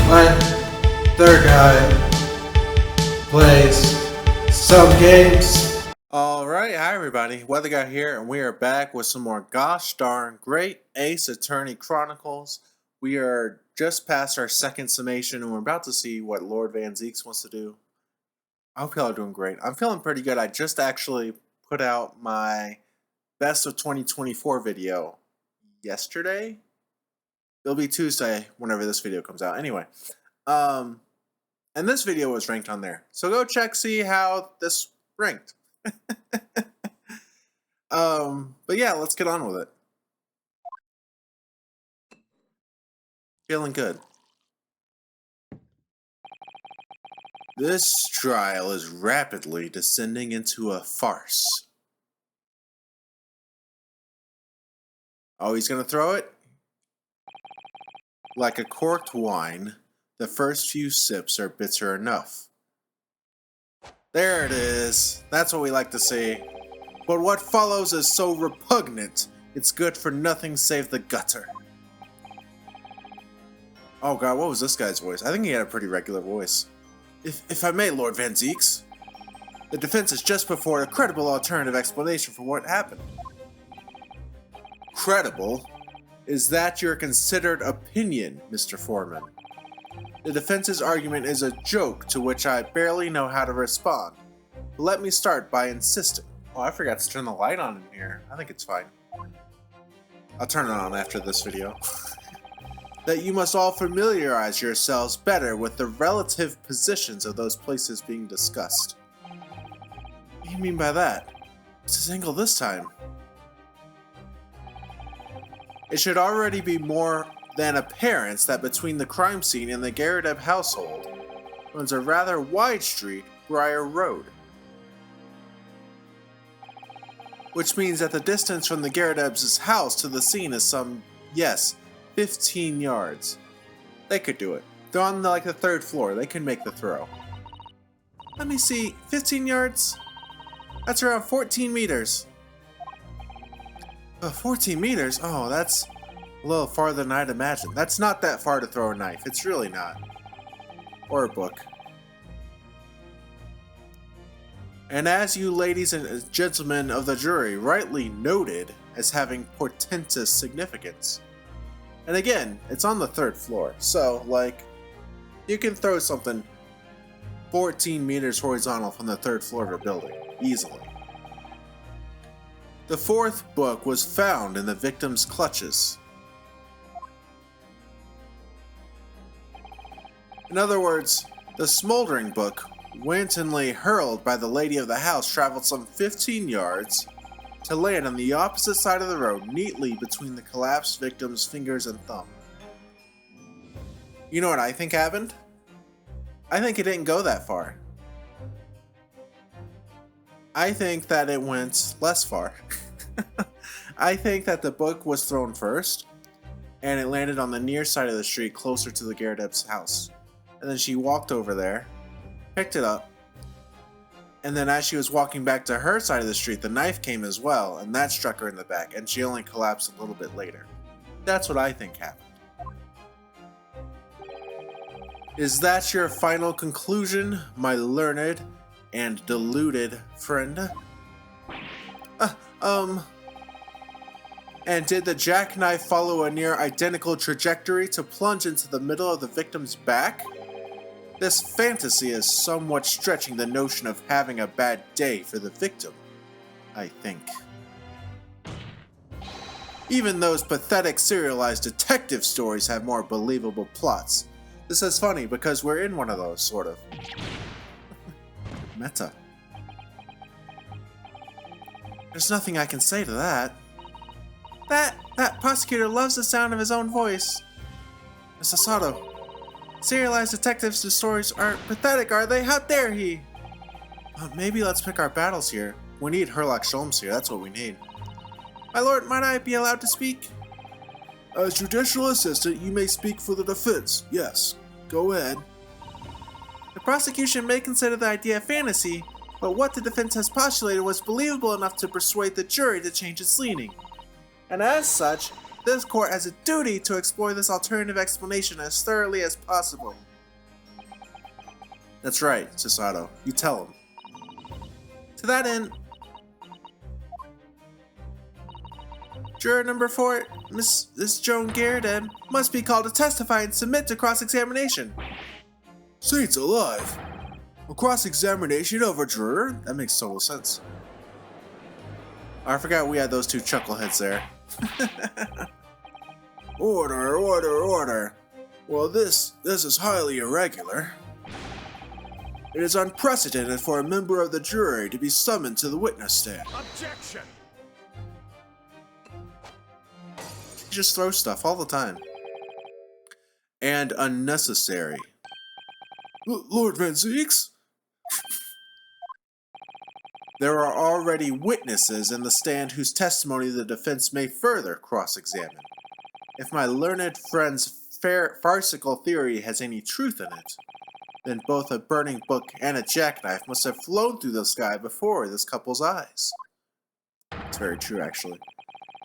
when their guy plays some games. Alright, hi everybody, Weather Guy here, and we are back with some more gosh darn great Ace Attorney Chronicles. We are just past our second summation, and we're about to see what Lord Van Zeeks wants to do. I hope y'all are doing great. I'm feeling pretty good. I just actually put out my Best of 2024 video yesterday. It'll be Tuesday whenever this video comes out. Anyway, and this video was ranked on there. So go check, see how this ranked. But yeah, let's get on with it. Feeling good. This trial is rapidly descending into a farce. Oh, he's gonna throw it? Like a corked wine, the first few sips are bitter enough. There it is. That's what we like to see. But what follows is so repugnant, it's good for nothing save the gutter. Oh god, what was this guy's voice? I think he had a pretty regular voice. If I may, Lord Van Zeeks, the defense is just before a credible alternative explanation for what happened. Credible? Is that your considered opinion, Mr. Foreman? The defense's argument is a joke to which I barely know how to respond. But let me start by insisting. Oh, I forgot to turn the light on in here. I think it's fine. I'll turn it on after this video. That you must all familiarize yourselves better with the relative positions of those places being discussed. What do you mean by that? What's his angle this time? It should already be more than apparent that between the crime scene and the Garadeb household runs a rather wide street, Briar Road. Which means that the distance from the Garadeb's house to the scene is some, yes, 15 yards. They could do it. They're on the 3rd floor. They can make the throw. Let me see. 15 yards? That's around 14 meters. 14 meters? Oh, that's a little farther than I'd imagined. That's not that far to throw a knife. It's really not. Or a book. And as you ladies and gentlemen of the jury rightly noted as having portentous significance. And again, it's on the 3rd floor. So, you can throw something 14 meters horizontal from the 3rd floor of a building. Easily. The 4th book was found in the victim's clutches. In other words, the smoldering book, wantonly hurled by the lady of the house, traveled some 15 yards to land on the opposite side of the road, neatly between the collapsed victim's fingers and thumb. You know what I think happened? I think it didn't go that far. I think that it went less far. I think that the book was thrown first, and it landed on the near side of the street closer to the Garadeb's house. And then she walked over there, picked it up, and then as she was walking back to her side of the street, the knife came as well, and that struck her in the back, and she only collapsed a little bit later. That's what I think happened. Is that your final conclusion, my learned and deluded friend? And did the jackknife follow a near identical trajectory to plunge into the middle of the victim's back? This fantasy is somewhat stretching the notion of having a bad day for the victim, I think. Even those pathetic serialized detective stories have more believable plots. This is funny because we're in one of those, sort of. Meta. There's nothing I can say to that. That prosecutor loves the sound of his own voice. Mr. Sato, serialized detectives' stories aren't pathetic, are they? How dare he? Maybe let's pick our battles here. We need Herlock Sholmes here, that's what we need. My lord, might I be allowed to speak? As judicial assistant, you may speak for the defense. Yes, go ahead. The prosecution may consider the idea a fantasy, but what the defense has postulated was believable enough to persuade the jury to change its leaning. And as such, This court has a duty to explore this alternative explanation as thoroughly as possible. That's right, Susato. You tell him. To that end, Juror number 4, Miss Joan Garrett, must be called to testify and submit to cross-examination. Saints alive! A cross-examination of a juror? That makes total sense. I forgot we had those two chuckleheads there. Order. Well, this is highly irregular. It is unprecedented for a member of the jury to be summoned to the witness stand. Objection! You just throw stuff all the time. And unnecessary. Lord Van Zeeks? There are already witnesses in the stand whose testimony the defense may further cross-examine. If my learned friend's farcical theory has any truth in it, then both a burning book and a jackknife must have flown through the sky before this couple's eyes. It's very true, actually.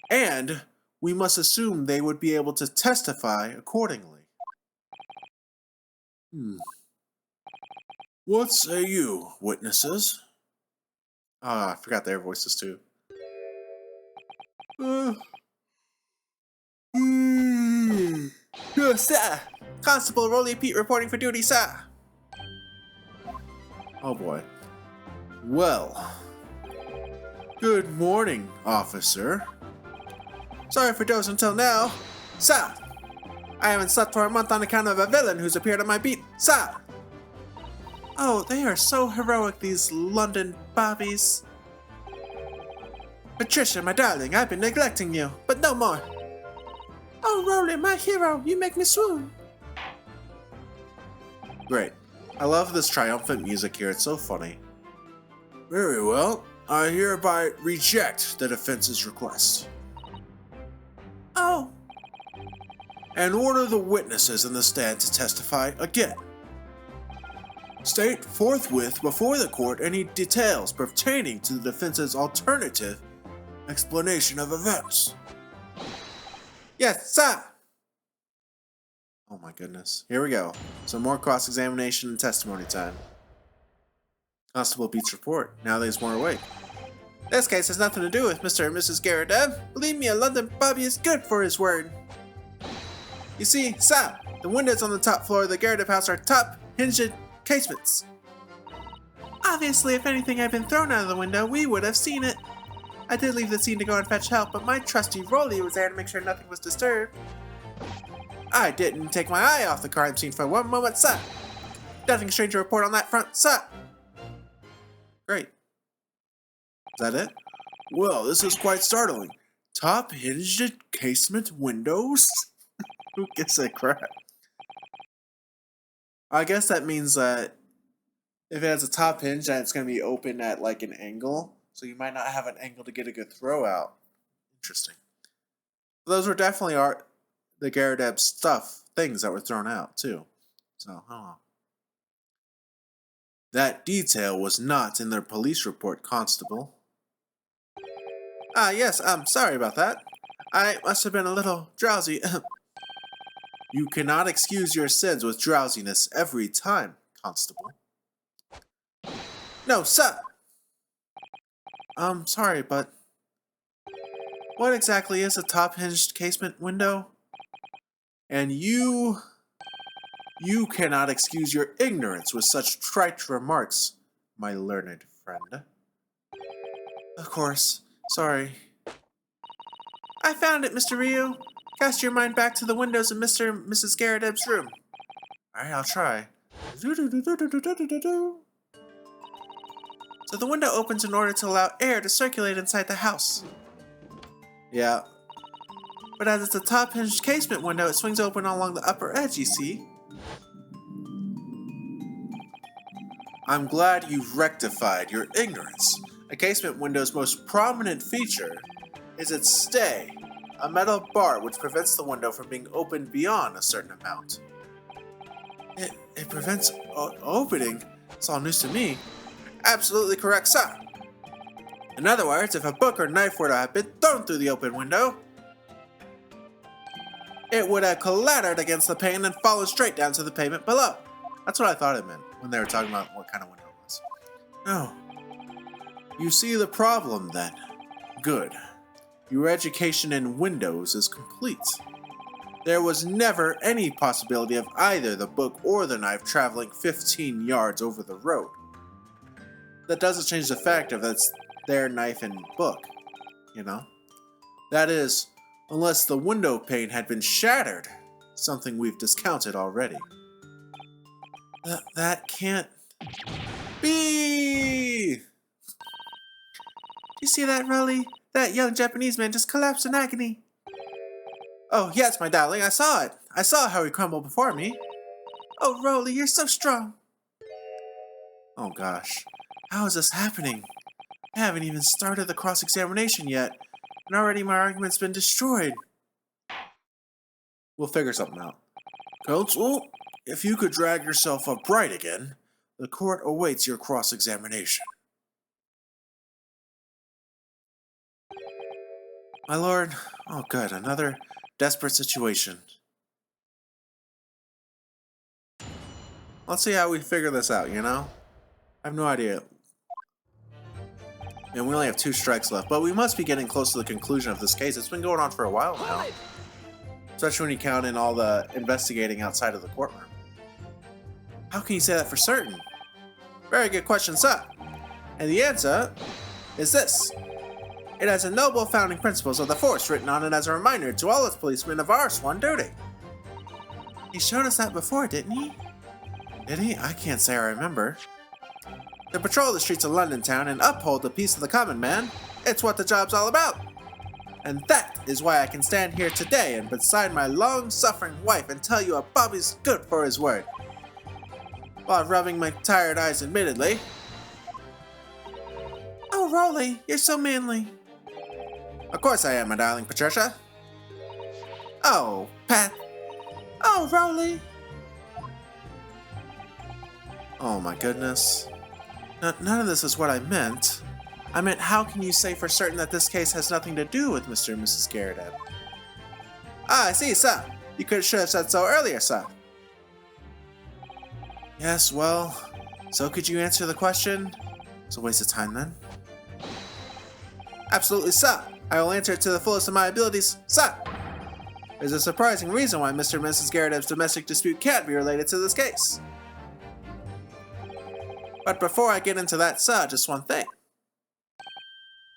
And we must assume they would be able to testify accordingly. What say you, witnesses? Ah, I forgot their voices too. Sir! Constable Rolly Pete reporting for duty, sir! Oh boy. Well. Good morning, officer. Sorry for dozing until now. Sir! I haven't slept for a month on account of a villain who's appeared on my beat, sir! Oh, they are so heroic, these London bobbies. Patricia, my darling, I've been neglecting you, but no more. Oh, Rolly, my hero, you make me swoon. Great. I love this triumphant music here, it's so funny. Very well. I hereby reject the defense's request. Oh. And order the witnesses in the stand to testify again. State forthwith before the court any details pertaining to the defense's alternative explanation of events. Yes, sir! Oh my goodness. Here we go. Some more cross-examination and testimony time. Constable Beats report. Now that he's more awake. This case has nothing to do with Mr. and Mrs. Garrett. Believe me, a London Bobby is good for his word. You see, sir, the windows on the top floor of the Garrett house are top hinged casements. Obviously, if anything had been thrown out of the window, we would have seen it. I did leave the scene to go and fetch help, but my trusty Rolly was there to make sure nothing was disturbed. I didn't take my eye off the crime scene for one moment, sir. Nothing strange to report on that front, sir. Great. Is that it? Well, this is quite startling. Top hinged casement windows? Who gives a crap? I guess that means that if it has a top hinge, that it's going to be open at like an angle. So you might not have an angle to get a good throw out. Interesting. Those were definitely the Garrett things that were thrown out too. So, I don't know. That detail was not in their police report, Constable. Ah, yes, I'm sorry about that. I must have been a little drowsy. You cannot excuse your sins with drowsiness every time, Constable. No, sir! Sorry, but what exactly is a top-hinged casement window? And you cannot excuse your ignorance with such trite remarks, my learned friend. Of course. Sorry. I found it, Mr. Ryu. Cast your mind back to the windows of Mr. and Mrs. Garrett's room. Alright, I'll try. So the window opens in order to allow air to circulate inside the house. Yeah. But as it's a top-hinged casement window, it swings open along the upper edge, you see? I'm glad you've rectified your ignorance. A casement window's most prominent feature is its stay, a metal bar which prevents the window from being opened beyond a certain amount. It prevents opening? It's all news to me. Absolutely correct, sir. In other words, if a book or knife were to have been thrown through the open window, it would have clattered against the pane and fallen straight down to the pavement below. That's what I thought it meant when they were talking about what kind of window it was. Oh. You see the problem then? Good. Your education in windows is complete. There was never any possibility of either the book or the knife traveling 15 yards over the road. That doesn't change the fact of that's their knife and book, you know? That is, unless the window pane had been shattered, something we've discounted already. That can't be! You see that, Rolly? That young Japanese man just collapsed in agony. Oh, yes, my darling, I saw it. I saw how he crumbled before me. Oh, Rolly, you're so strong. Oh, gosh. How is this happening? I haven't even started the cross-examination yet, and already my argument's been destroyed. We'll figure something out. Counsel, if you could drag yourself upright again, the court awaits your cross-examination. My lord, oh good, another desperate situation. Let's see how we figure this out, you know? I have no idea. And we only have 2 strikes left, but we must be getting close to the conclusion of this case. It's been going on for a while now. Especially when you count in all the investigating outside of the courtroom. How can you say that for certain? Very good question, sir. And the answer is this. It has a noble founding principles of the force written on it as a reminder to all its policemen of our sworn duty. He showed us that before, didn't he? Did he? I can't say I remember. To patrol the streets of London town and uphold the peace of the common man, it's what the job's all about. And that is why I can stand here today and beside my long-suffering wife and tell you a Bobby's good for his word. While rubbing my tired eyes admittedly. Oh, Rolly, you're so manly. Of course I am, my darling Patricia. Oh, Pat. Oh, Rolly. Oh my goodness. None of this is what I meant. I meant, how can you say for certain that this case has nothing to do with Mr. and Mrs. Garrett? Ah, I see, sir. You should have said so earlier, sir. Yes, well, so could you answer the question? It's a waste of time then. Absolutely, sir. I will answer it to the fullest of my abilities, sir. There's a surprising reason why Mr. and Mrs. Garrett's domestic dispute can't be related to this case. But before I get into that, sir, just one thing.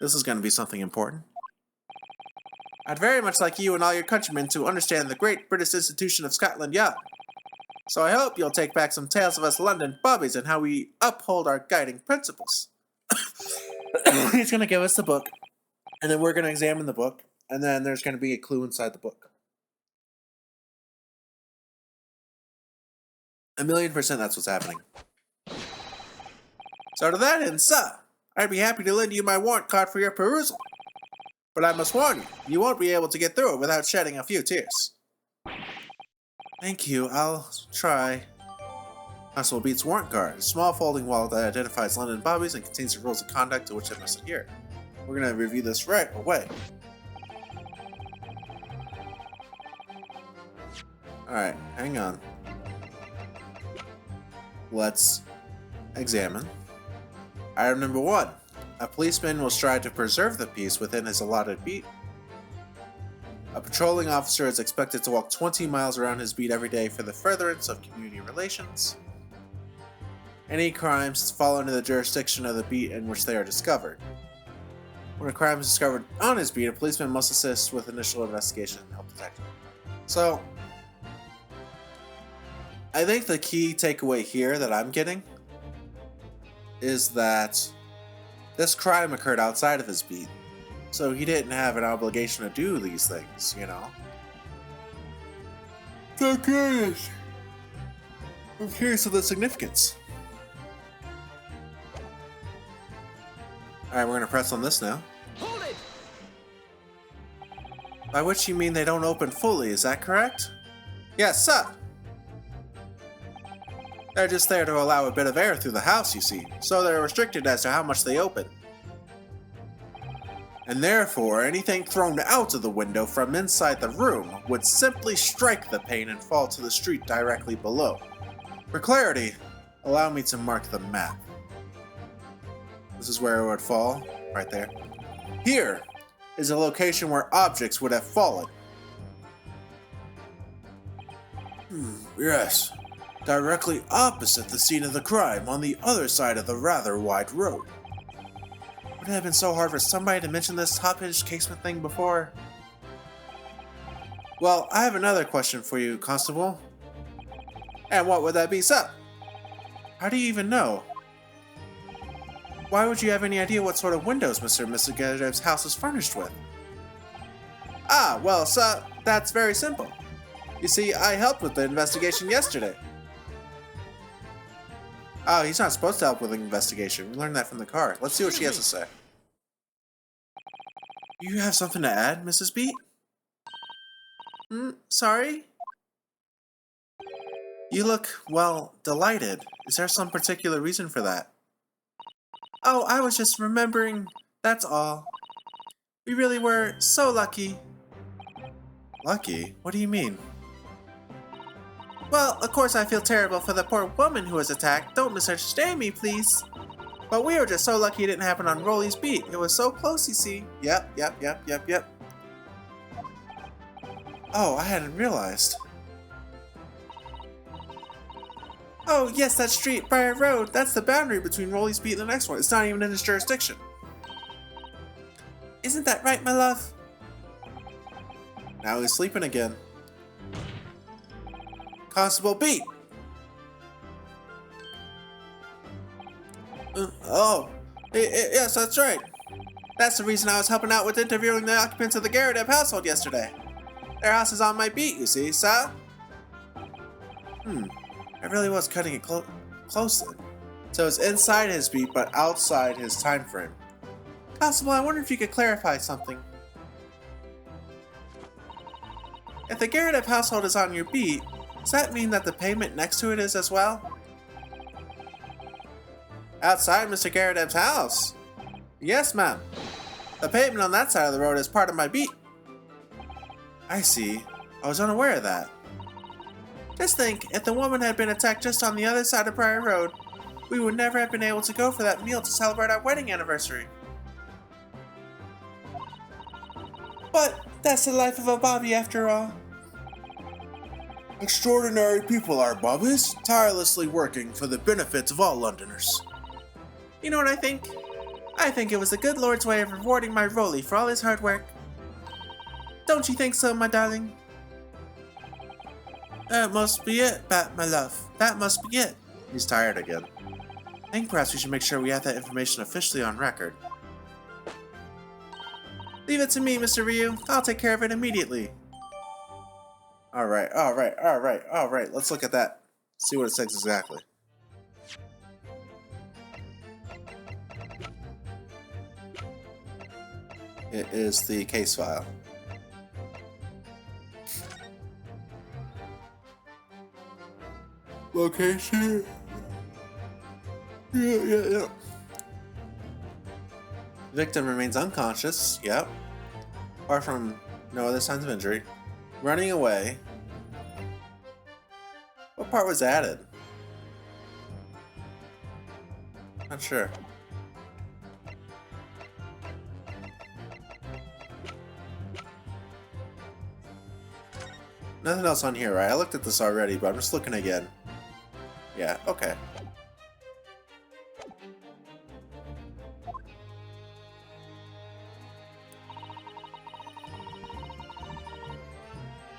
This is going to be something important. I'd very much like you and all your countrymen to understand the great British institution of Scotland Yard. So I hope you'll take back some tales of us London bobbies and how we uphold our guiding principles. He's going to give us the book, and then we're going to examine the book, and then there's going to be a clue inside the book. 1,000,000% that's what's happening. So to that end, sir, I'd be happy to lend you my warrant card for your perusal. But I must warn you, you won't be able to get through it without shedding a few tears. Thank you, I'll try. Constable Beats warrant card, a small folding wallet that identifies London bobbies and contains the rules of conduct to which they must adhere. We're going to review this right away. Alright, hang on. Let's examine. Item number 1. A policeman will strive to preserve the peace within his allotted beat. A patrolling officer is expected to walk 20 miles around his beat every day for the furtherance of community relations. Any crimes fall under the jurisdiction of the beat in which they are discovered. When a crime is discovered on his beat, a policeman must assist with initial investigation and help detect it. So, I think the key takeaway here that I'm getting is that this crime occurred outside of his beat, so he didn't have an obligation to do these things, you know? So curious. I'm curious of the significance. Alright, we're gonna press on this now. Hold it! By which you mean they don't open fully, is that correct? Yes, sir! They're just there to allow a bit of air through the house, you see, so they're restricted as to how much they open. and therefore anything thrown out of the window from inside the room would simply strike the pane and fall to the street directly below. For clarity, allow me to mark the map. This is where it would fall, right there. Here is a location where objects would have fallen. Yes, directly opposite the scene of the crime on the other side of the rather wide road. Would it have been so hard for somebody to mention this top-hinge casement thing before? Well, I have another question for you, Constable. And what would that be, sir? How do you even know? Why would you have any idea what sort of windows Mr. and Mrs. Garadev's house is furnished with? Ah, well, sir, that's very simple. You see, I helped with the investigation yesterday. Oh, he's not supposed to help with the investigation. We learned that from the car. Let's see what she has to say. You have something to add, Mrs. Beat? Sorry? You look, well, delighted. Is there some particular reason for that? Oh, I was just remembering, that's all. We really were so lucky. Lucky? What do you mean? Well, of course I feel terrible for the poor woman who was attacked. Don't misunderstand me, please. But we were just so lucky it didn't happen on Rolly's beat. It was so close, you see. Yep. Oh, I hadn't realized. Oh, yes, that street, Briar Road. That's the boundary between Rolly's beat and the next one. It's not even in his jurisdiction. Isn't that right, my love? Now he's sleeping again. Constable Beat! Yes, that's right. That's the reason I was helping out with interviewing the occupants of the Garadev household yesterday. Their house is on my beat, you see, sir? I really was cutting it closely. So it's inside his beat, but outside his time frame. Constable, I wonder if you could clarify something. If the Garadev household is on your beat, does that mean that the pavement next to it is as well? Outside Mr. Garadev's house? Yes, ma'am. The pavement on that side of the road is part of my beat. I see. I was unaware of that. Just think, if the woman had been attacked just on the other side of Briar Road, we would never have been able to go for that meal to celebrate our wedding anniversary. But that's the life of a Bobby after all. Extraordinary people are Bobbies, tirelessly working for the benefit of all Londoners. You know what I think? I think it was the good Lord's way of rewarding my Rolly for all his hard work. Don't you think so, my darling? That must be it, my love. That must be it. He's tired again. I think perhaps we should make sure we have that information officially on record. Leave it to me, Mr. Ryu. I'll take care of it immediately. Alright. Let's look at that. See what it says exactly. It is the case file. Location? Yeah. Victim remains unconscious. Yep. Apart from no other signs of injury. Running away. What part was added? Not sure. Nothing else on here, right? I looked at this already, but I'm just looking again. Yeah, okay.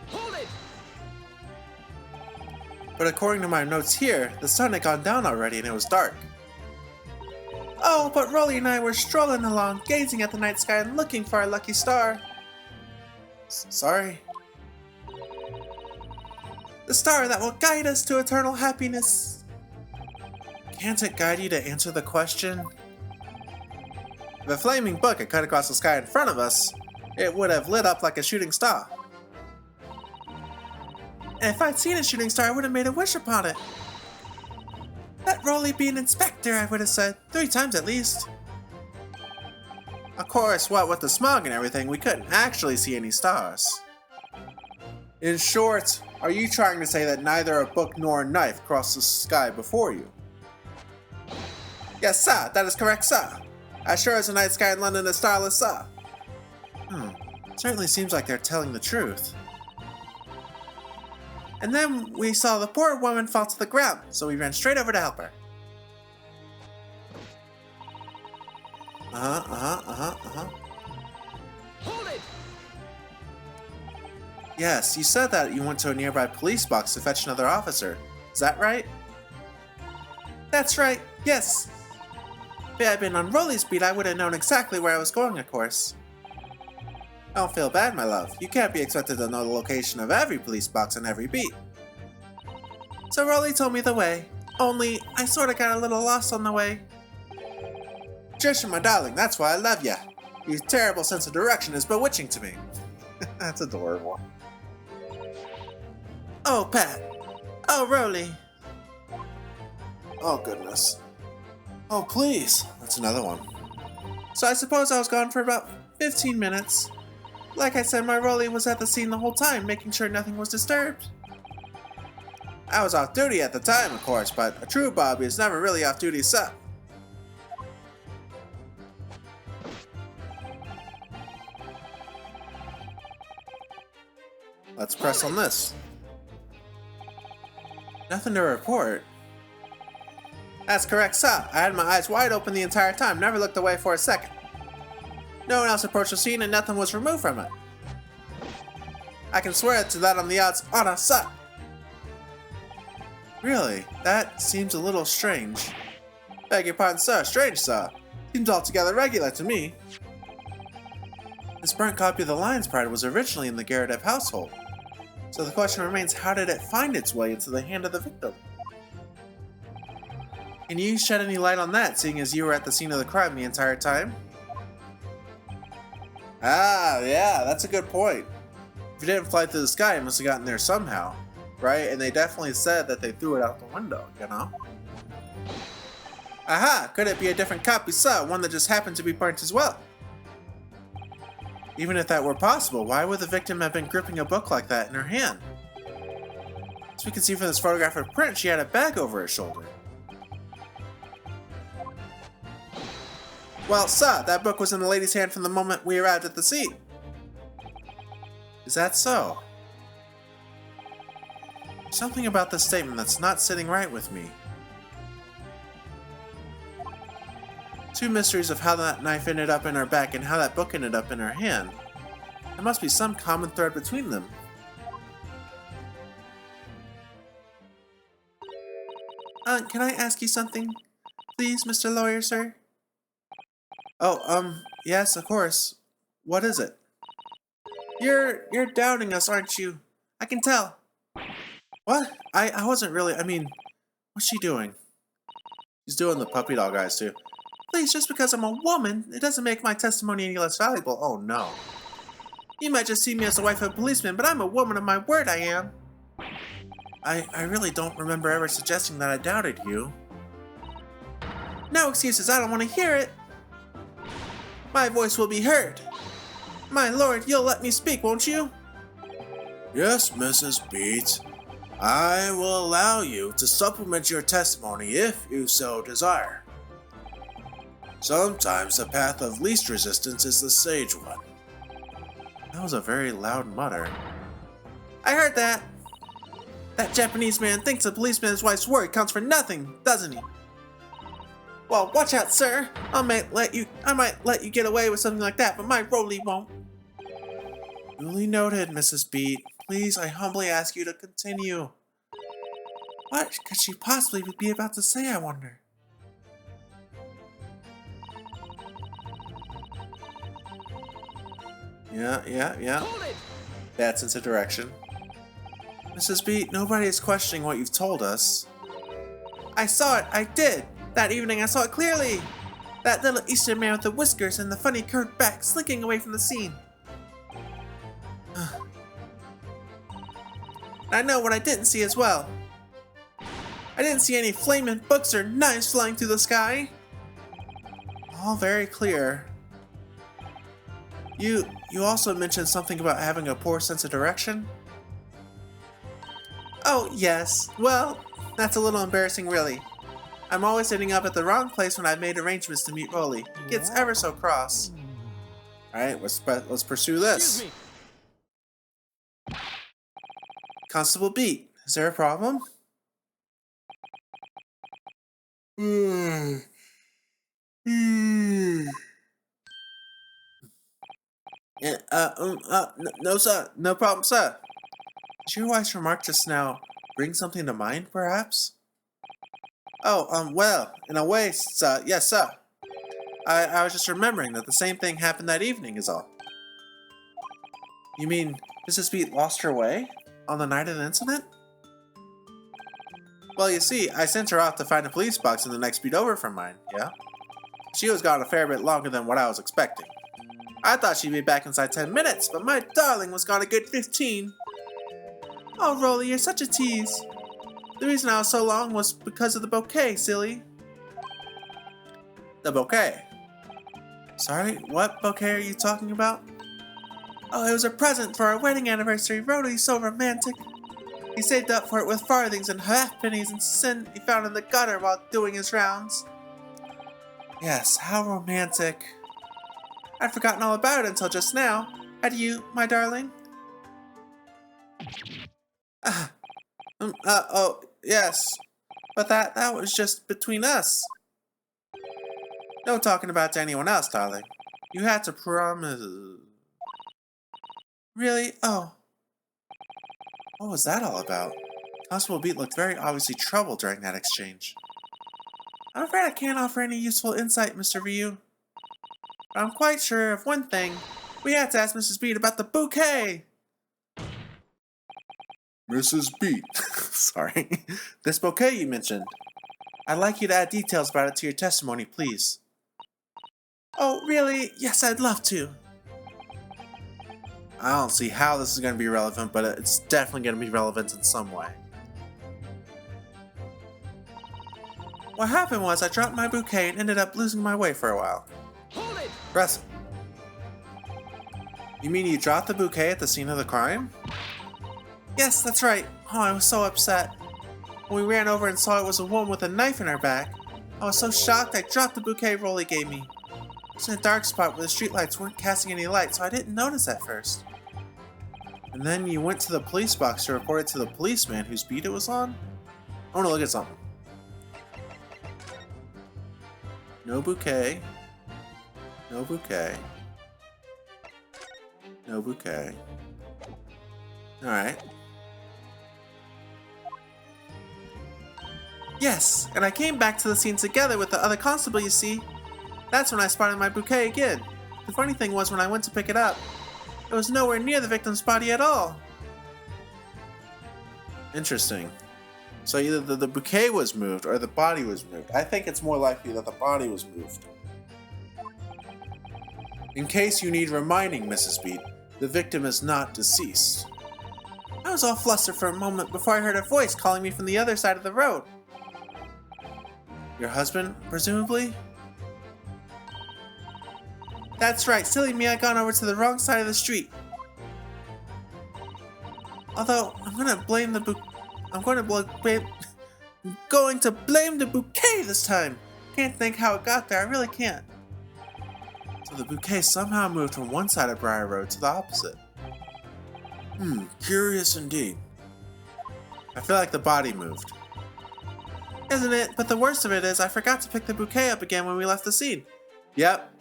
Hold it! But according to my notes here, the sun had gone down already and it was dark. Oh, but Rolly and I were strolling along, gazing at the night sky and looking for our lucky star. Sorry? The star that will guide us to eternal happiness. Can't it guide you to answer the question? If a flaming book had cut across the sky in front of us, it would have lit up like a shooting star. And if I'd seen a shooting star, I would have made a wish upon it. Let Rolly be an inspector, I would have said, 3 times at least. Of course, what with the smog and everything, we couldn't actually see any stars. In short, are you trying to say that neither a book nor a knife crossed the sky before you? Yes, sir, that is correct, sir. As sure as the night sky in London is starless, sir. Certainly seems like they're telling the truth. And then we saw the poor woman fall to the ground, so we ran straight over to help her. Hold it! Yes, you said that you went to a nearby police box to fetch another officer. Is that right? That's right, yes. If I had been on Rolly's beat, I would have known exactly where I was going, of course. Don't feel bad, my love. You can't be expected to know the location of every police box on every beat. So Rolly told me the way, only I sorta got a little lost on the way. Trisha, my darling, that's why I love ya. Your terrible sense of direction is bewitching to me. That's adorable. Oh, Pat. Oh, Rolly. Oh, goodness. Oh, please. That's another one. So I suppose I was gone for about 15 minutes. Like I said, my Rolly was at the scene the whole time, making sure nothing was disturbed. I was off duty at the time, of course, but a true Bobby is never really off duty, sir. Let's press on this. Nothing to report. That's correct, sir. I had my eyes wide open the entire time, never looked away for a second. No one else approached the scene and nothing was removed from it. I can swear to that on the odds honor, sir. Really? That seems a little strange. Beg your pardon, sir. Strange, sir. Seems altogether regular to me. This burnt copy of the Lion's Pride was originally in the Garadev household. So the question remains, how did it find its way into the hand of the victim? Can you shed any light on that, seeing as you were at the scene of the crime the entire time? Ah, yeah, that's a good point. If it didn't fly through the sky, it must have gotten there somehow, right? And they definitely said that they threw it out the window, you know? Aha! Could it be a different copy, sir? One that just happened to be burnt as well? Even if that were possible, why would the victim have been gripping a book like that in her hand? As we can see from this photograph of print, she had a bag over her shoulder. Well, sir, that book was in the lady's hand from the moment we arrived at the scene. Is that so? Something about this statement that's not sitting right with me. Two mysteries of how that knife ended up in her back and how that book ended up in her hand. There must be some common thread between them. Can I ask you something? Please, Mr. Lawyer, sir? Oh, yes, of course. What is it? You're doubting us, aren't you? I can tell. What? I wasn't really, what's she doing? She's doing the puppy dog eyes, too. Please, just because I'm a woman, it doesn't make my testimony any less valuable. Oh, no. You might just see me as the wife of a policeman, but I'm a woman of my word, I am. I really don't remember ever suggesting that I doubted you. No excuses, I don't want to hear it. My voice will be heard. My lord, you'll let me speak, won't you? Yes, Mrs. Beat. I will allow you to supplement your testimony if you so desire. Sometimes the path of least resistance is the sage one. That was a very loud mutter. I heard that. That Japanese man thinks a policeman's wife's word counts for nothing, doesn't he? Well, watch out, sir. I might let you get away with something like that, but my Rolly won't. Duly noted, Mrs. Beat. Please, I humbly ask you to continue. What could she possibly be about to say, I wonder? Yeah. Hold it! That's its a direction. Mrs. Beat, nobody is questioning what you've told us. I saw it, I did. That evening I saw it clearly. That little Eastern man with the whiskers and the funny curved back slinking away from the scene. I know what I didn't see as well. I didn't see any flaming books or knives flying through the sky. All very clear. You also mentioned something about having a poor sense of direction? Oh, yes. Well, that's a little embarrassing, really. I'm always ending up at the wrong place when I've made arrangements to meet Rolly. He gets ever so cross. Alright, let's pursue this. Excuse me. Constable Beat, is there a problem? No, sir. No problem, sir. Did your wife's remark just now bring something to mind, perhaps? Oh, well, in a way, sir. Yes, sir. I was just remembering that the same thing happened that evening is all. You mean Mrs. Beat lost her way? On the night of the incident? Well, you see, I sent her off to find a police box in the next beat over from mine, yeah? She was gone a fair bit longer than what I was expecting. I thought she'd be back inside 10 minutes, but my darling was gone a good 15. Oh, Rolly, you're such a tease. The reason I was so long was because of the bouquet, silly. The bouquet? Sorry, what bouquet are you talking about? Oh, it was a present for our wedding anniversary. Rolly's so romantic. He saved up for it with farthings and halfpennies and sin he found in the gutter while doing his rounds. Yes, how romantic. I'd forgotten all about it until just now. Had you, my darling? Oh, yes. But that was just between us. No talking about to anyone else, darling. You had to promise. Really? Oh. What was that all about? Constable Beat looked very obviously troubled during that exchange. I'm afraid I can't offer any useful insight, Mr. Ryu. But I'm quite sure of one thing. We had to ask Mrs. Beat about the bouquet! Mrs. Beat. Sorry. This bouquet you mentioned. I'd like you to add details about it to your testimony, please. Oh, really? Yes, I'd love to. I don't see how this is going to be relevant, but it's definitely going to be relevant in some way. What happened was I dropped my bouquet and ended up losing my way for a while. Hold it! Press it. You mean you dropped the bouquet at the scene of the crime? Yes, that's right. Oh, I was so upset. When we ran over and saw it was a woman with a knife in her back, I was so shocked I dropped the bouquet Rolly gave me. It was in a dark spot where the streetlights weren't casting any light, so I didn't notice at first. And then you went to the police box to report it to the policeman whose beat it was on? I want to look at something. No bouquet. No bouquet. No bouquet. Alright. Yes, and I came back to the scene together with the other constable, you see. That's when I spotted my bouquet again. The funny thing was when I went to pick it up, it was nowhere near the victim's body at all. Interesting. So either the bouquet was moved or the body was moved. I think it's more likely that the body was moved. In case you need reminding, Mrs. Beat, the victim is not deceased. I was all flustered for a moment before I heard a voice calling me from the other side of the road. Your husband, presumably? That's right, silly me, I gone over to the wrong side of the street. Although, I'm going to blame the bouquet this time. Can't think how it got there, I really can't. So the bouquet somehow moved from one side of Briar Road to the opposite. Curious indeed. I feel like the body moved. Isn't it? But the worst of it is I forgot to pick the bouquet up again when we left the scene. Yep.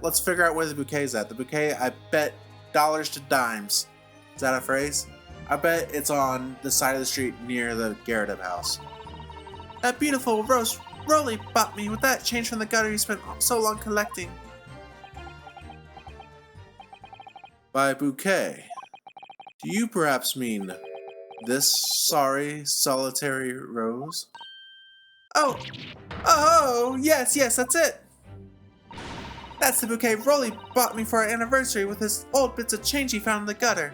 Let's figure out where the bouquet's at. The bouquet, I bet dollars to dimes. Is that a phrase? I bet it's on the side of the street near the Garrett house. That beautiful rose Rolly bought me with that change from the gutter he spent so long collecting. By bouquet, do you perhaps mean this sorry, solitary rose? Oh, yes, that's it. That's the bouquet Rolly bought me for our anniversary with his old bits of change he found in the gutter.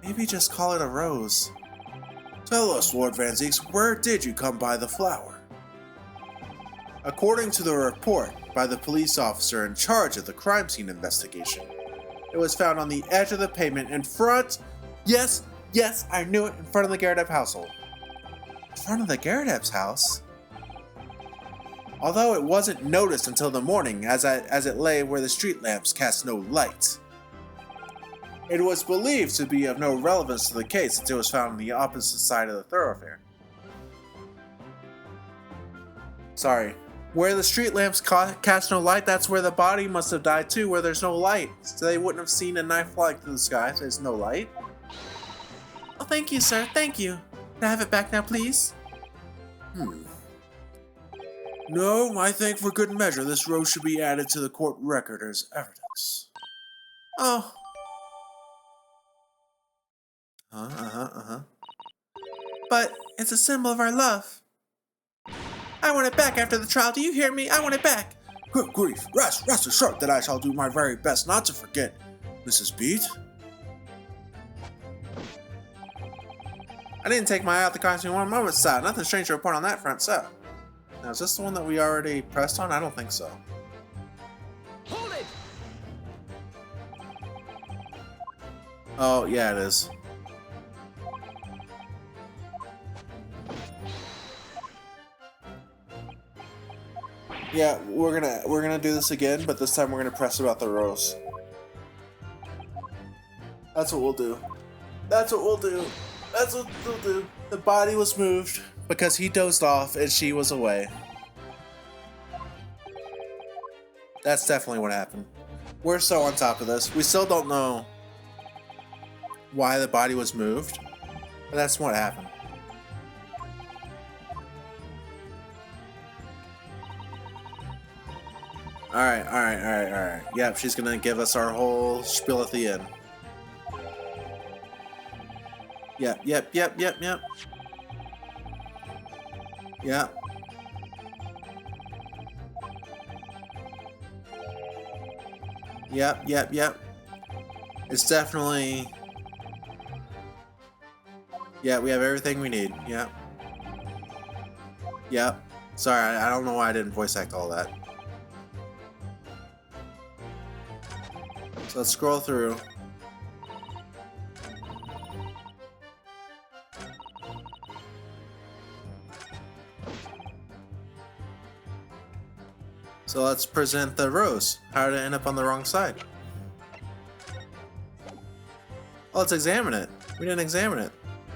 Maybe just call it a rose. Tell us, Lord Van Zieks, where did you come by the flower? According to the report by the police officer in charge of the crime scene investigation. It was found on the edge of the pavement in front. Yes, I knew it, in front of the Garadeb household. In front of the Garadeb's house? Although it wasn't noticed until the morning as it lay where the street lamps cast no light. It was believed to be of no relevance to the case since it was found on the opposite side of the thoroughfare. Sorry. Where the street lamps cast no light, that's where the body must have died too, where there's no light. So they wouldn't have seen a knife flying through the sky if there's no light. Oh, thank you, sir. Thank you. Can I have it back now, please? No, I think for good measure this rose should be added to the court record as evidence. Oh. But it's a symbol of our love. I want it back after the trial. Do you hear me? I want it back. Good grief. Rest assured that I shall do my very best not to forget, Mrs. Beat. I didn't take my eye off the costume one moment, sir. Nothing strange to report on that front, sir. Now, is this the one that we already pressed on? I don't think so. Hold it! Oh, yeah, it is. Yeah, we're gonna do this again, but this time we're gonna press about the rose. That's what we'll do. That's what we'll do. That's what we'll do. The body was moved because he dozed off and she was away. That's definitely what happened. We're so on top of this. We still don't know why the body was moved, but that's what happened. Alright. Yep, she's gonna give us our whole spiel at the end. Yep. Yep. It's definitely... Yeah, we have everything we need. Yep. Sorry, I don't know why I didn't voice act all that. So let's scroll through. So let's present the rose. How did it end up on the wrong side? Oh, let's examine it. We didn't examine it.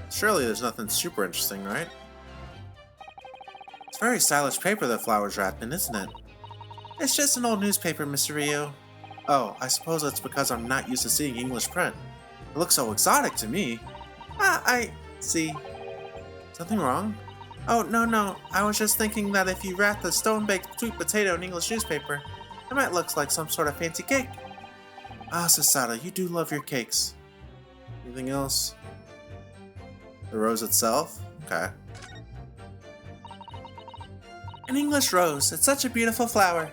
Surely there's nothing super interesting, right? It's very stylish paper the flower's wrapped in, isn't it? It's just an old newspaper, Mr. Ryo. Oh, I suppose that's because I'm not used to seeing English print. It looks so exotic to me. I see. Something wrong? Oh, no. I was just thinking that if you wrap the stone-baked sweet potato in English newspaper, it might look like some sort of fancy cake. Ah, Sasada, you do love your cakes. Anything else? The rose itself? Okay. An English rose. It's such a beautiful flower.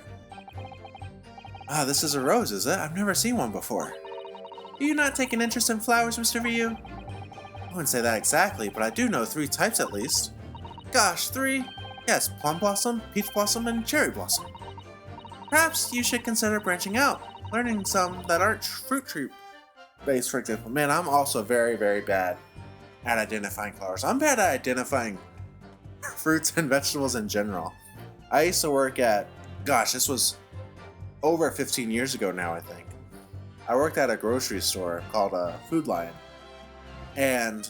Ah, this is a rose, is it? I've never seen one before. Do you not take an interest in flowers, Mr. Ryu? I wouldn't say that exactly, but I do know 3 types at least. Gosh, 3? Yes, plum blossom, peach blossom, and cherry blossom. Perhaps you should consider branching out, learning some that aren't fruit tree based, for example. Man, I'm also very, very bad at identifying flowers. I'm bad at identifying fruits and vegetables in general. I used to work at, gosh, this was over 15 years ago now, I think. I worked at a grocery store called Food Lion. And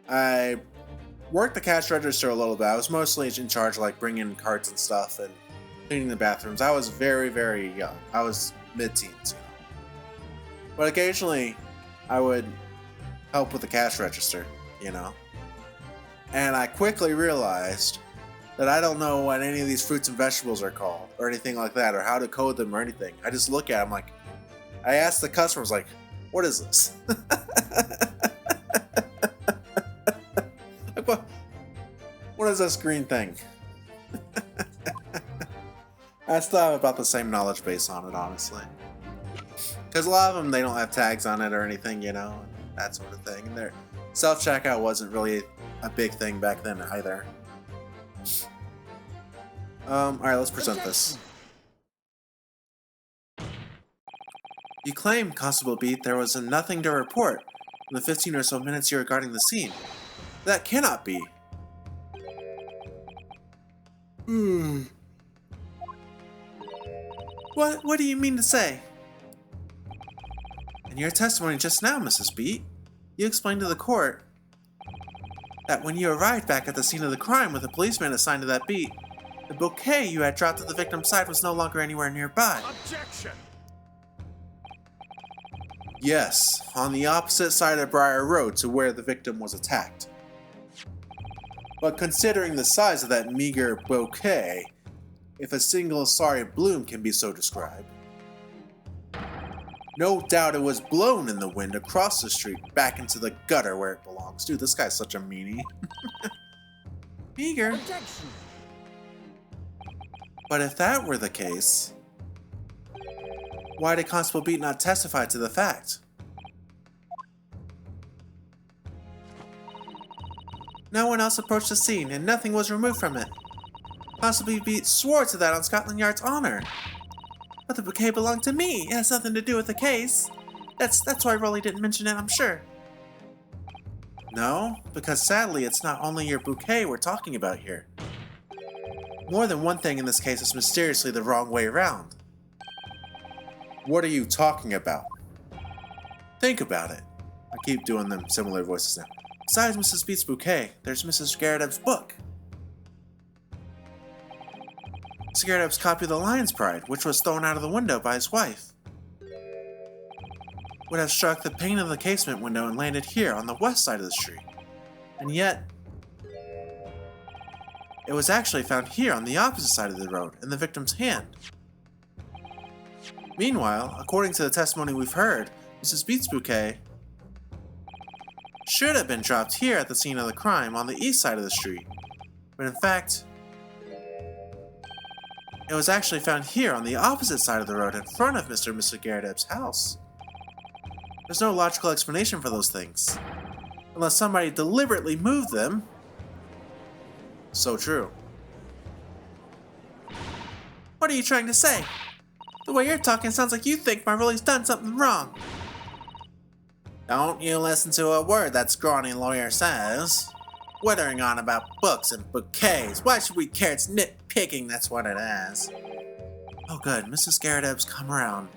I worked the cash register a little bit. I was mostly in charge of like bringing in carts and stuff and cleaning the bathrooms. I was very, very young. I was mid-teens, But occasionally I would help with the cash register, And I quickly realized that I don't know what any of these fruits and vegetables are called or anything like that, or how to code them or anything. I just look at them like, I ask the customers like, what is this? Like, what is this green thing? I still have about the same knowledge base on it, honestly. Because a lot of them, they don't have tags on it or anything, that sort of thing. And their self-checkout wasn't really a big thing back then either. Alright, let's present this. You claim, Constable Beat, there was nothing to report in the 15 or so minutes you were guarding the scene. That cannot be. What do you mean to say? In your testimony just now, Mrs. Beat, you explained to the court that when you arrived back at the scene of the crime with a policeman assigned to that beat, the bouquet you had dropped at the victim's side was no longer anywhere nearby. Objection! Yes, on the opposite side of Briar Road to where the victim was attacked. But considering the size of that meager bouquet, if a single sorry bloom can be so described, no doubt it was blown in the wind across the street back into the gutter where it belongs. Dude, this guy's such a meanie. Meager. Objection! But if that were the case, why did Constable Beat not testify to the fact? No one else approached the scene, and nothing was removed from it. Constable Beat swore to that on Scotland Yard's honor. But the bouquet belonged to me. It has nothing to do with the case. That's why Rolly didn't mention it, I'm sure. No, because sadly, it's not only your bouquet we're talking about here. More than one thing in this case is mysteriously the wrong way around. What are you talking about? Think about it. I keep doing them similar voices now. Besides Mrs. Beat's bouquet, there's Mrs. Garrett's book. Mr. Garrett's copy of The Lion's Pride, which was thrown out of the window by his wife, would have struck the pane of the casement window and landed here on the west side of the street. And yet, it was actually found here on the opposite side of the road, in the victim's hand. Meanwhile, according to the testimony we've heard, Mrs. Beat's bouquet should have been dropped here at the scene of the crime on the east side of the street. But in fact, it was actually found here on the opposite side of the road in front of Mr. and Mrs. Garrett's house. There's no logical explanation for those things, unless somebody deliberately moved them. So true. What are you trying to say? The way you're talking sounds like you think Marvelly's done something wrong. Don't you listen to a word that scrawny lawyer says. Whittering on about books and bouquets. Why should we care? It's nitpicking, that's what it is. Oh good, Mrs. Garrett's come around.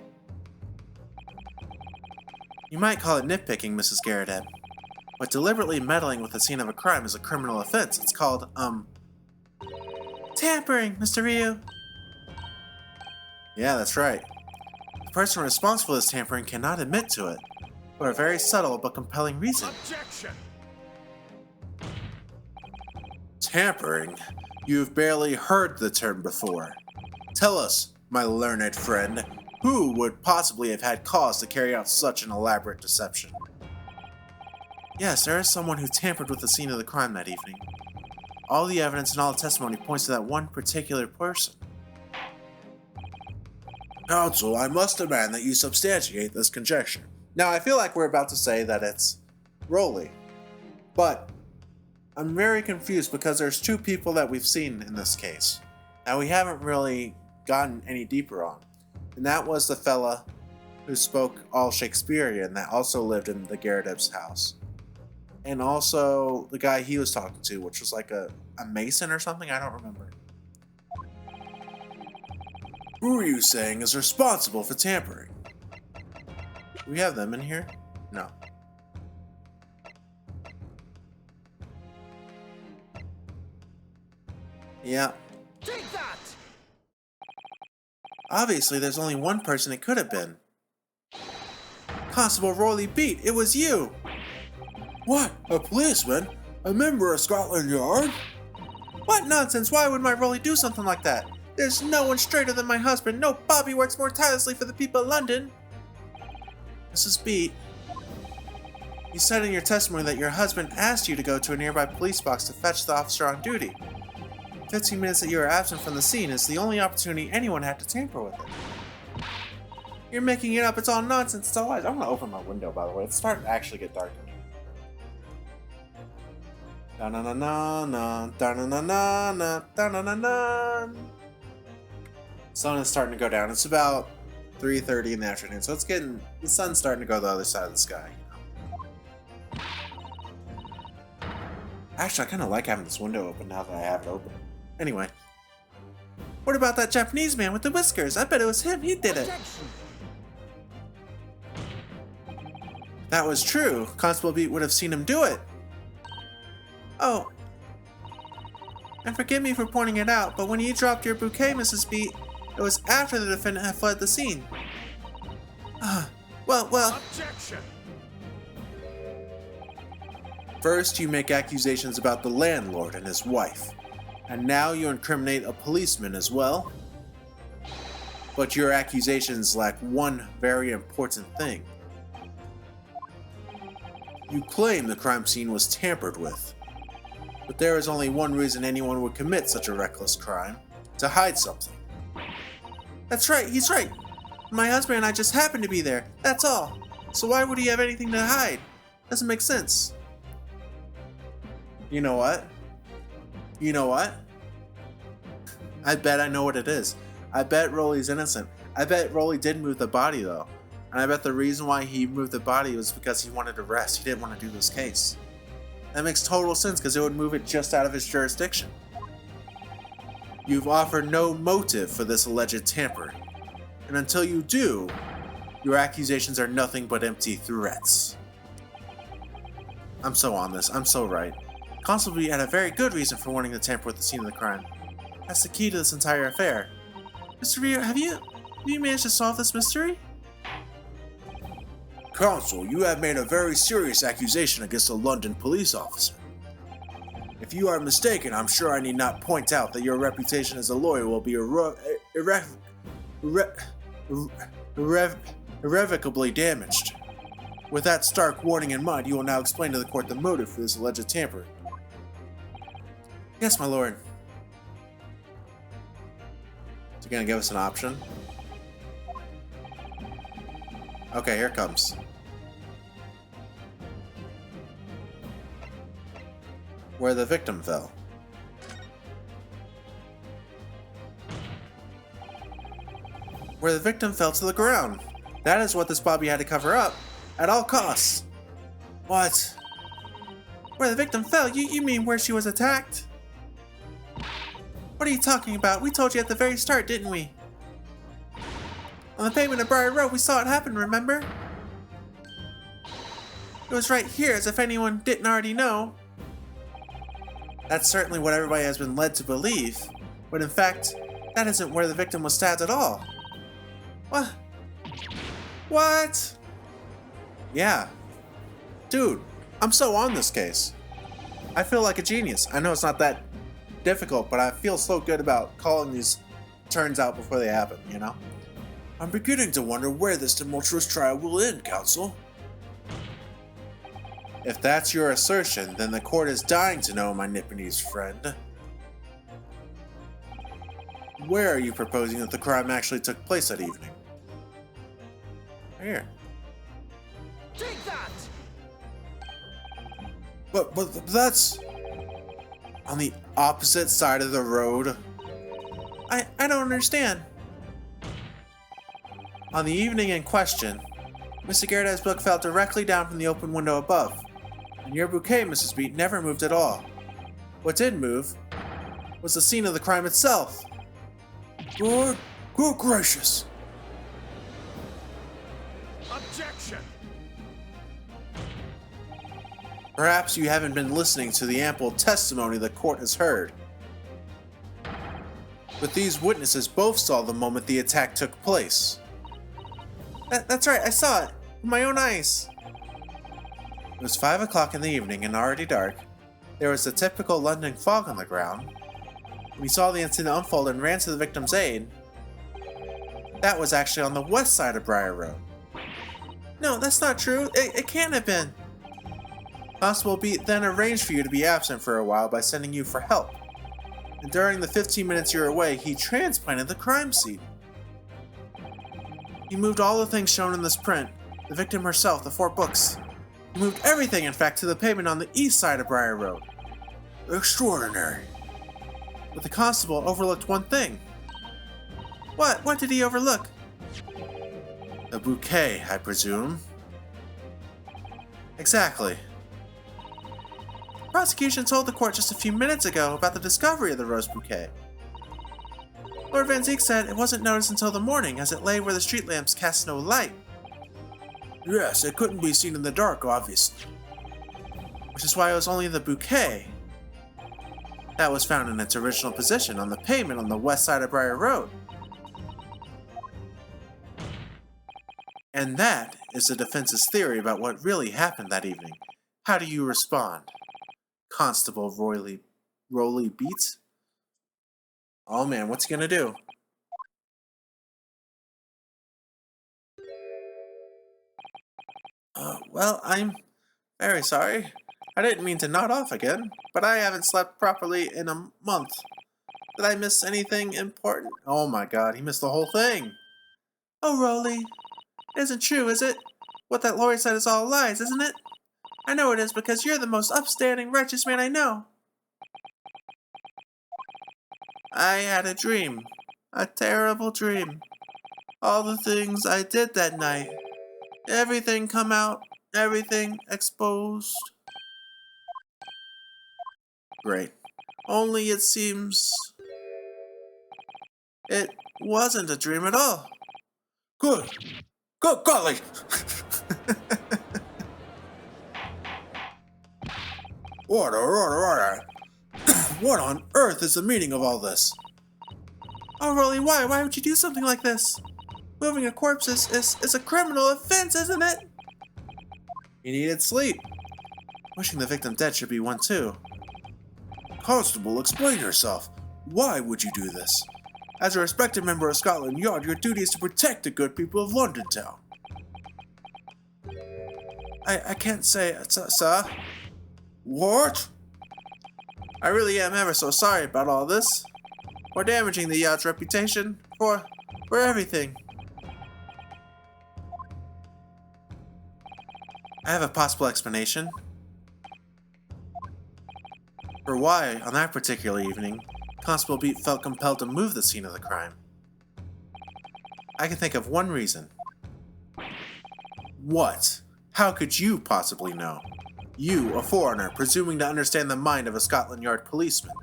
You might call it nitpicking, Mrs. Garrett, but deliberately meddling with the scene of a crime is a criminal offense. It's called, tampering, Mr. Ryu. Yeah, that's right. The person responsible for this tampering cannot admit to it, for a very subtle but compelling reason. Objection! Tampering? You've barely heard the term before. Tell us, my learned friend, who would possibly have had cause to carry out such an elaborate deception? Yes, there is someone who tampered with the scene of the crime that evening. All the evidence and all the testimony points to that one particular person. Counsel, I must demand that you substantiate this conjecture. Now, I feel like we're about to say that it's Rolly, but I'm very confused because there's two people that we've seen in this case. Now, we haven't really gotten any deeper on, and that was the fella who spoke all Shakespearean that also lived in the Garrett's house. And also the guy he was talking to, which was like a mason or something, I don't remember. Who are you saying is responsible for tampering? Do we have them in here? No. Yeah. Take that! Obviously, there's only one person it could have been. Constable Rolly Beat, it was you! What? A policeman? A member of Scotland Yard? What nonsense! Why would my Rolly do something like that? There's no one straighter than my husband. No Bobby works more tirelessly for the people of London. Mrs. Beat, you said in your testimony that your husband asked you to go to a nearby police box to fetch the officer on duty. 15 minutes that you were absent from the scene is the only opportunity anyone had to tamper with it. You're making it up. It's all nonsense. It's all lies. I'm gonna open my window, by the way. It's starting to actually get dark in here. Da na na na na, da na na na na, da na na na. Sun is starting to go down. It's about 3:30 in the afternoon, so the sun's starting to go the other side of the sky. Actually, I kind of like having this window open now that I have it open. Anyway. What about that Japanese man with the whiskers? I bet it was him. He did it. Objection. If that was true, Constable Beat would have seen him do it. Oh. And forgive me for pointing it out, but when you dropped your bouquet, Mrs. Beat, it was after the defendant had fled the scene. Well. Objection. First, you make accusations about the landlord and his wife. And now you incriminate a policeman as well. But your accusations lack one very important thing. You claim the crime scene was tampered with. But there is only one reason anyone would commit such a reckless crime: to hide something. That's right, he's right. My husband and I just happened to be there, that's all. So why would he have anything to hide? Doesn't make sense. You know what? I bet I know what it is. I bet Rolly's innocent. I bet Rolly did move the body though. And I bet the reason why he moved the body was because he wanted to rest. He didn't want to do this case. That makes total sense because it would move it just out of his jurisdiction. You've offered no motive for this alleged tampering. And until you do, your accusations are nothing but empty threats. I'm so on this. I'm so right. Constable B had a very good reason for wanting to tamper with the scene of the crime. That's the key to this entire affair. Mr. Ryu, have you managed to solve this mystery? Counsel, you have made a very serious accusation against a London police officer. If you are mistaken, I'm sure I need not point out that your reputation as a lawyer will be irrevocably damaged. With that stark warning in mind, you will now explain to the court the motive for this alleged tampering. Yes, my lord. Is he gonna give us an option? Okay, here it comes. Where the victim fell. Where the victim fell to the ground. That is what this Bobby had to cover up, at all costs. What? Where the victim fell? You mean where she was attacked? What are you talking about? We told you at the very start, didn't we? On the pavement of Briar Road, we saw it happen, remember? It was right here, as if anyone didn't already know. That's certainly what everybody has been led to believe, but in fact, that isn't where the victim was stabbed at all. What? What? Yeah. Dude, I'm so on this case. I feel like a genius. I know it's not that difficult, but I feel so good about calling these turns out before they happen, you know? I'm beginning to wonder where this tumultuous trial will end, Counsel. If that's your assertion, then the court is dying to know, my Nipponese friend. Where are you proposing that the crime actually took place that evening? Here. Take that! But that's on the opposite side of the road. I don't understand. On the evening in question, Mr. Garrett's book fell directly down from the open window above, and your bouquet, Mrs. Beat, never moved at all. What did move was the scene of the crime itself. Good gracious. Objection! Perhaps you haven't been listening to the ample testimony the court has heard. But these witnesses both saw the moment the attack took place. That's right, I saw it with my own eyes. It was 5 o'clock in the evening and already dark. There was the typical London fog on the ground. We saw the incident unfold and ran to the victim's aid. That was actually on the west side of Briar Road. No, that's not true. It can't have been. Constable Beat then arranged for you to be absent for a while by sending you for help. And during the 15 minutes you were away, he transplanted the crime scene. He moved all the things shown in this print, the victim herself, the 4 books. He moved everything, in fact, to the pavement on the east side of Briar Road. Extraordinary. But the constable overlooked one thing. What? What did he overlook? The bouquet, I presume. Exactly. Prosecution told the court just a few minutes ago about the discovery of the rose bouquet. Lord Van Ziek said it wasn't noticed until the morning, as it lay where the street lamps cast no light. Yes, it couldn't be seen in the dark, obviously. Which is why it was only the bouquet that was found in its original position on the pavement on the west side of Briar Road. And that is the defense's theory about what really happened that evening. How do you respond? Constable Rolly Beats? Oh man, what's he gonna do? Well, I'm very sorry. I didn't mean to nod off again, but I haven't slept properly in a month. Did I miss anything important? Oh my god, he missed the whole thing. Oh, Rolly. It isn't true, is it? What that lawyer said is all lies, isn't it? I know it is because you're the most upstanding, righteous man I know. I had a dream. A terrible dream. All the things I did that night. Everything come out. Everything exposed. Great. Only it seems... it wasn't a dream at all. Good. Good golly! Order. What on earth is the meaning of all this? Oh, Rolly, why? Why would you do something like this? Moving a corpse is a criminal offense, isn't it? He needed sleep. Wishing the victim dead should be one too. Constable, explain yourself. Why would you do this? As a respected member of Scotland Yard, your duty is to protect the good people of London Town. I can't say, sir. What? I really am ever so sorry about all this. For damaging the Yard's reputation. For everything. I have a possible explanation. For why, on that particular evening, Constable Beat felt compelled to move the scene of the crime. I can think of one reason. What? How could you possibly know? You, a foreigner, presuming to understand the mind of a Scotland Yard policeman.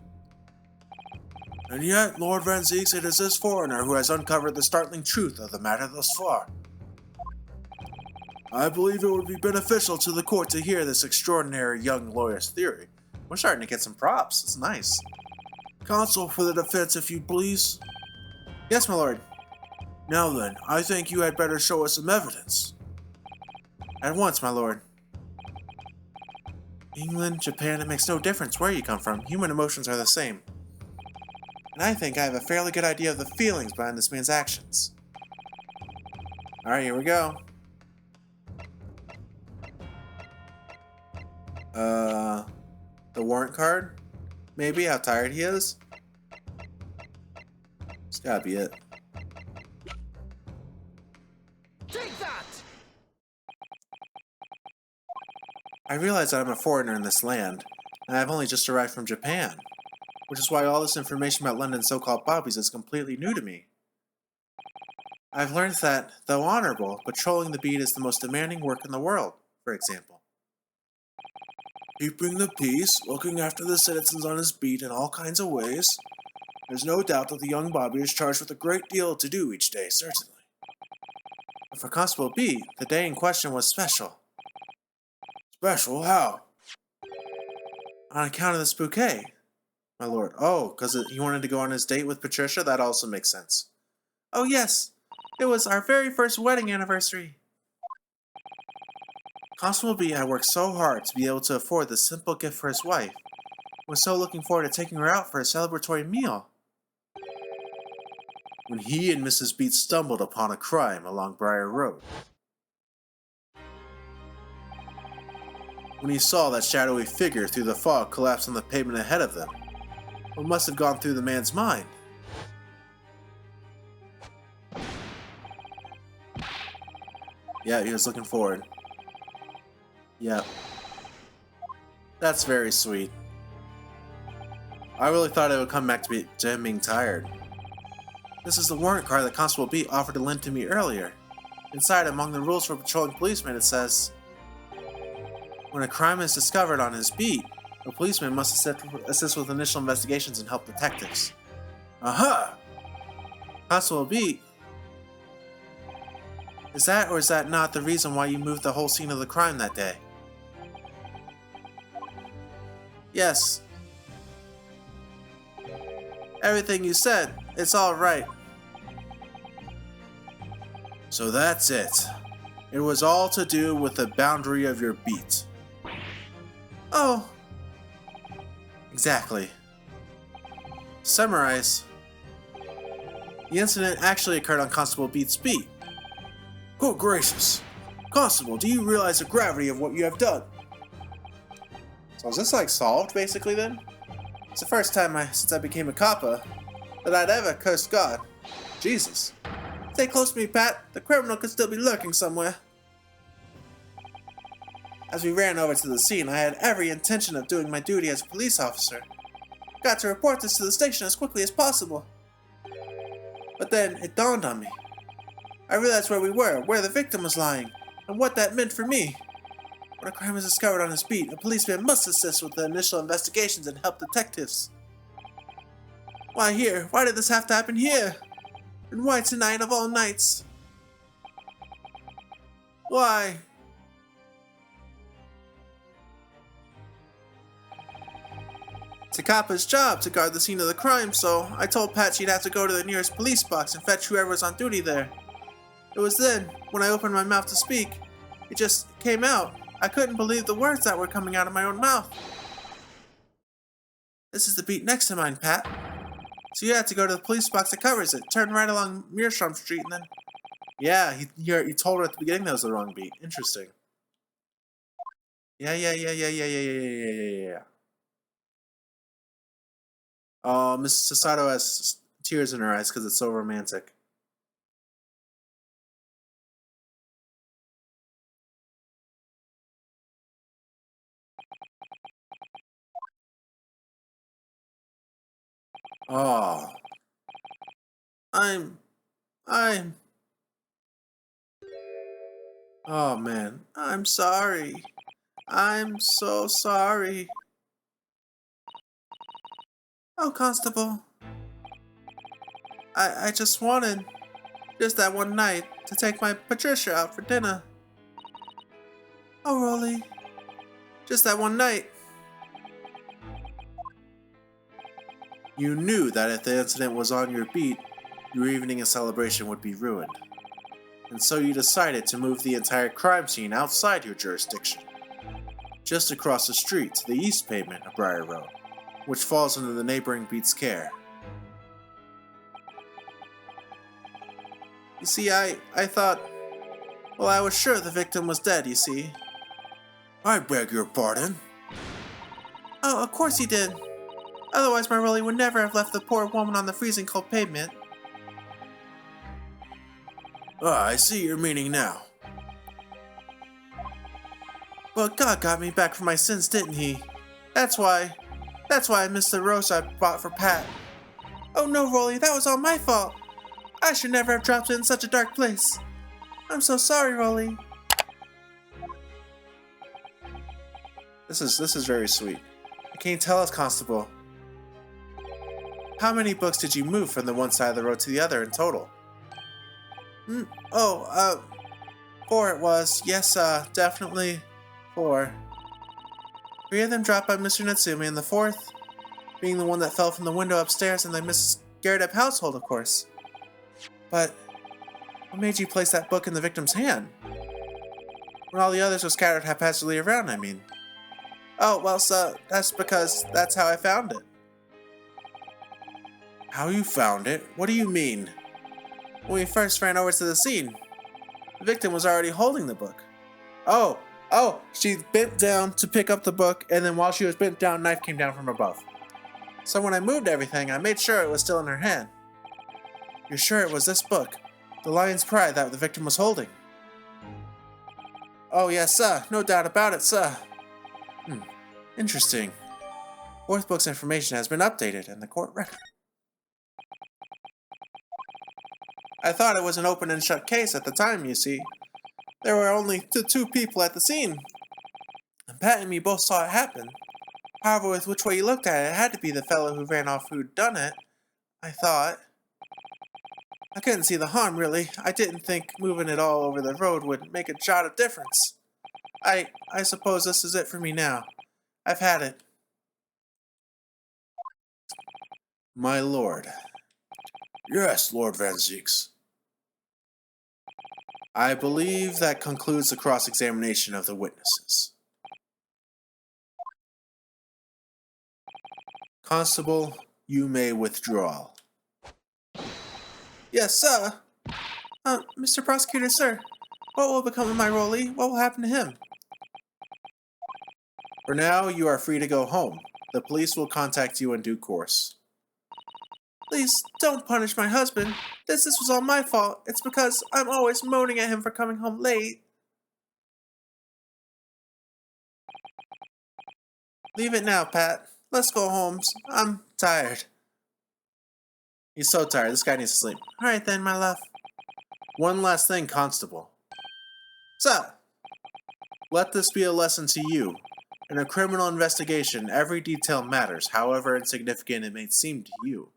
And yet, Lord Van Ziek, it is this foreigner who has uncovered the startling truth of the matter thus far. I believe it would be beneficial to the court to hear this extraordinary young lawyer's theory. We're starting to get some props. It's nice. Counsel for the defense, if you please. Yes, my lord. Now then, I think you had better show us some evidence. At once, my lord. England, Japan, it makes no difference where you come from. Human emotions are the same. And I think I have a fairly good idea of the feelings behind this man's actions. Alright, here we go. The warrant card? Maybe how tired he is? It's gotta be it. Take that! I realize that I'm a foreigner in this land, and I've only just arrived from Japan, which is why all this information about London's so-called bobbies is completely new to me. I've learned that, though honorable, patrolling the beat is the most demanding work in the world, for example. Keeping the peace, looking after the citizens on his beat in all kinds of ways. There's no doubt that the young bobby is charged with a great deal to do each day, certainly. But for Constable B, the day in question was special. Special? How? On account of this bouquet, my lord. Oh, because he wanted to go on his date with Patricia? That also makes sense. Oh yes, it was our very first wedding anniversary. Constable B had worked so hard to be able to afford this simple gift for his wife. He was so looking forward to taking her out for a celebratory meal. When he and Mrs. Beat stumbled upon a crime along Briar Road. When he saw that shadowy figure through the fog collapse on the pavement ahead of them, what must have gone through the man's mind? Yeah, he was looking forward. Yep. That's very sweet. I really thought it would come back to him being tired. This is the warrant card that Constable Beat offered to lend to me earlier. Inside, among the rules for patrolling policemen, it says, when a crime is discovered on his beat, a policeman must assist with initial investigations and help detectives. Aha! Constable Beat, is that or is that not the reason why you moved the whole scene of the crime that day? Yes. Everything you said, it's all right. So that's it. It was all to do with the boundary of your beat. Oh. Exactly. Summarize. The incident actually occurred on Constable Beat's beat. Good gracious. Constable, do you realize the gravity of what you have done? So is this like solved basically then? It's the first time since I became a copper that I'd ever cursed God. Jesus. Stay close to me, Pat. The criminal could still be lurking somewhere. As we ran over to the scene, I had every intention of doing my duty as a police officer. Got to report this to the station as quickly as possible. But then it dawned on me. I realized where we were, where the victim was lying, and what that meant for me. When a crime is discovered on his beat, a policeman must assist with the initial investigations and help detectives. Why here? Why did this have to happen here? And why tonight of all nights? Why? It's a copper's job to guard the scene of the crime, so I told Pat she'd have to go to the nearest police box and fetch whoever was on duty there. It was then, when I opened my mouth to speak, it just came out. I couldn't believe the words that were coming out of my own mouth. This is the beat next to mine, Pat. So you had to go to the police box that covers it, turn right along Meerschaum Street, and then... Yeah, he told her at the beginning that was the wrong beat. Interesting. Yeah. Oh, Mrs. Sasato has tears in her eyes because it's so romantic. Oh. I'm... Oh, man. I'm sorry. I'm so sorry. Oh, Constable. I just wanted, just that one night, to take my Patricia out for dinner. Oh, Rolly. Just that one night. You knew that if the incident was on your beat, your evening of celebration would be ruined. And so you decided to move the entire crime scene outside your jurisdiction. Just across the street to the east pavement of Briar Road, which falls under the neighboring beat's care. You see, I thought... Well, I was sure the victim was dead, you see. I beg your pardon? Oh, of course he did. Otherwise my Rolly would never have left the poor woman on the freezing cold pavement. Ah, I see your meaning now. But God got me back from my sins, didn't he? That's why I missed the rose I bought for Pat. Oh no, Rolly, that was all my fault. I should never have dropped it in such a dark place. I'm so sorry, Rolly. This is very sweet. Can you tell us, Constable? How many books did you move from the one side of the road to the other in total? 4 it was. Yes, definitely 4. 3 of them dropped by Mr. Natsumi, and the 4th being the one that fell from the window upstairs in the Mrs. Garrett household, of course. But what made you place that book in the victim's hand? When all the others were scattered haphazardly around, I mean. Oh, well, sir, that's because that's how I found it. How you found it? What do you mean? When we first ran over to the scene, the victim was already holding the book. Oh, she bent down to pick up the book, and then while she was bent down, a knife came down from above. So when I moved everything, I made sure it was still in her hand. You're sure it was this book, The Lion's Pride, that the victim was holding? Oh yes, sir. No doubt about it, sir. Interesting. 4th book's information has been updated in the court record. I thought it was an open and shut case at the time, you see. There were only the two people at the scene. And Pat and me both saw it happen. However, with which way you looked at it, it had to be the fellow who ran off who'd done it. I thought. I couldn't see the harm, really. I didn't think moving it all over the road would make a jot of difference. I suppose this is it for me now. I've had it. My lord. Yes, Lord Van Zieks. I believe that concludes the cross-examination of the witnesses. Constable, you may withdraw. Yes, sir. Mr. Prosecutor, sir. What will become of my rollie? What will happen to him? For now, you are free to go home. The police will contact you in due course. Please, don't punish my husband. This was all my fault. It's because I'm always moaning at him for coming home late. Leave it now, Pat. Let's go home. I'm tired. He's so tired. This guy needs to sleep. Alright then, my love. One last thing, Constable. Sir! Let this be a lesson to you. In a criminal investigation, every detail matters, however insignificant it may seem to you.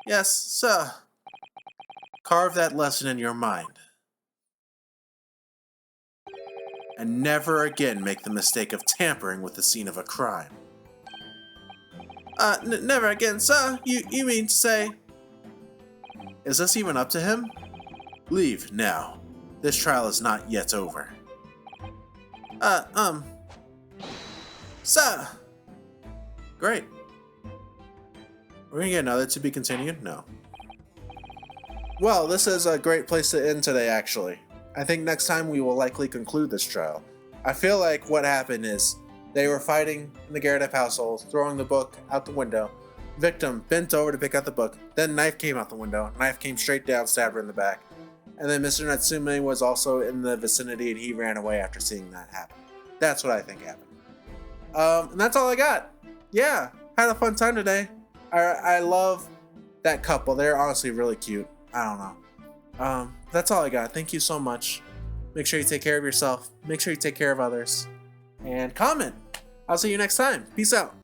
Yes, sir. Carve that lesson in your mind. And never again make the mistake of tampering with the scene of a crime. Never again, sir. You mean to say... Is this even up to him? Leave, now. This trial is not yet over. Sir! Great. We're gonna get another to be continued? No. Well, this is a great place to end today, actually. I think next time we will likely conclude this trial. I feel like what happened is they were fighting in the Garrett household, throwing the book out the window. Victim bent over to pick up the book. Then knife came out the window. Knife came straight down, stabbed her in the back. And then Mr. Natsume was also in the vicinity and he ran away after seeing that happen. That's what I think happened. And that's all I got. Yeah, had a fun time today. I love that couple. They're honestly really cute. I don't know. That's all I got. Thank you so much. Make sure you take care of yourself. Make sure you take care of others. And comment. I'll see you next time. Peace out.